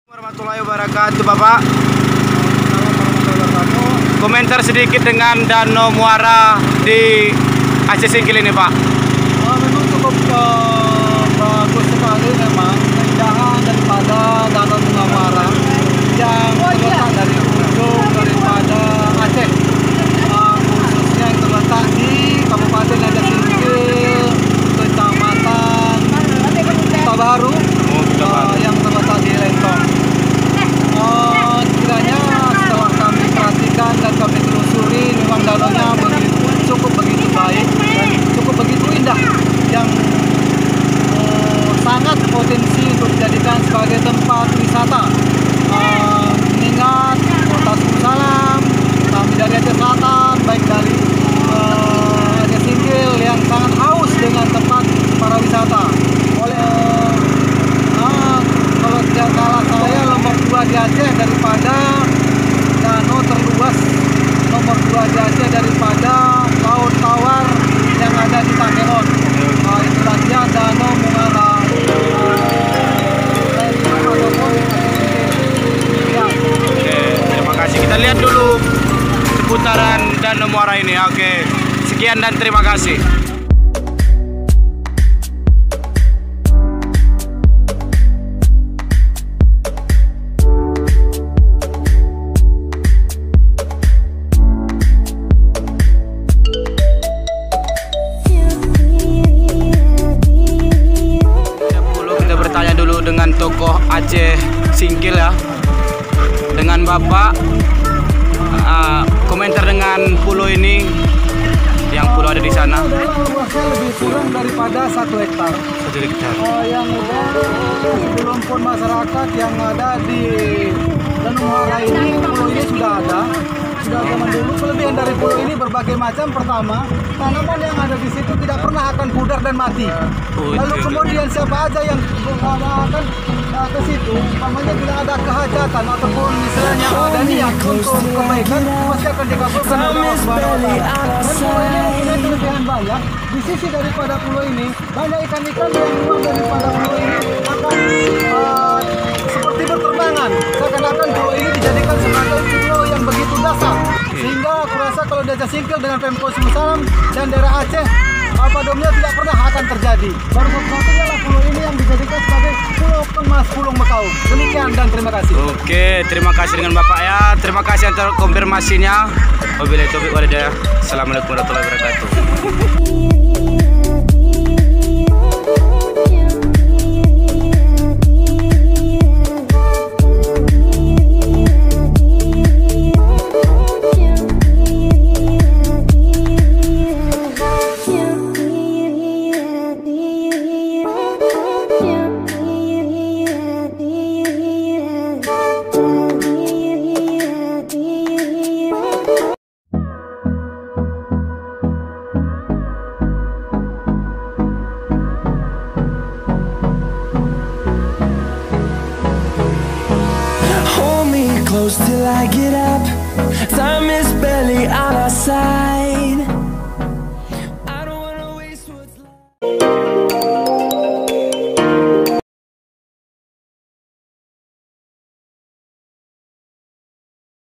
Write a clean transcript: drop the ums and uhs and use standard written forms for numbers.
Warahmatullahi wabarakatuh, Bapak. Komentar sedikit dengan Danau Muara di Aceh Singkil ini, Pak. Memang cukup bagus sekali memang keindahan daripada Danau Muara yang terletak dari ujung daripada Aceh, khususnya yang terletak di Kabupaten Aceh Singkil, Kecamatan Tabaharu, yang terletak di Lentong. Kiranya setelah kami perhatikan dan kami telusuri, memang danaunya cukup begitu baik dan cukup begitu indah, yang sangat potensi untuk dijadikan sebagai tempat wisata. Mengingat Kota Salam, kami dari Aceh Selatan, baik dari Aceh Singkil yang sangat haus dengan tempat para wisata. Kalau tidak salah saya, nomor 2 di Aceh daripada danau terluas, nomor 2 di Aceh daripada Laut Tawar yang ada di Tangerot. Itulah dia Danau Muara. Oke, terima kasih. Kita lihat dulu seputaran Danau Muara ini. Oke, sekian dan terima kasih. Dengan tokoh Aceh Singkil ya, dengan Bapak, komentar dengan pulau ini, yang pulau ada di sana. Luasnya lebih kurang daripada 1 hektar. 1 hektar. Yang belum pun masyarakat yang ada di Danau Muara ini, pulau ini sudah ada zaman dulu. Kelebihan dari pulau ini berbagai macam. Pertama, tanaman yang ada di situ tidak pernah akan pudar dan mati. Lalu kemudian siapa aja yang akan ke situ, namanya bila ada kehajatan ataupun misalnya ada niat untuk kebaikan, pasti akan dikabulkan oleh Allah Subhanahu wa Ta'ala. Dan pulau ini mempunyai kelebihan banyak. Di sisi daripada pulau ini, banyak ikan-ikan yang keluar daripada pulau ini akan seperti berterbangan. Seakan-akan pulau ini dijadikan sebagai pulau yang begitu dasar. Sehingga aku rasa kalau di Aceh Singkil dengan Pemkot Sumsel dan daerah Aceh, padomnya tidak pernah akan terjadi. Baru satu-satunya lah pulau ini yang dijadikan sebagai pulau emas, pulau Mekaung. Demikian dan terima kasih. Oke, terima kasih dengan Bapak ya. Terima kasih atas konfirmasinya. Wabillahi taufiq wal hidayah. Assalamualaikum warahmatullahi wabarakatuh. Close till I get up. Time is barely on our side.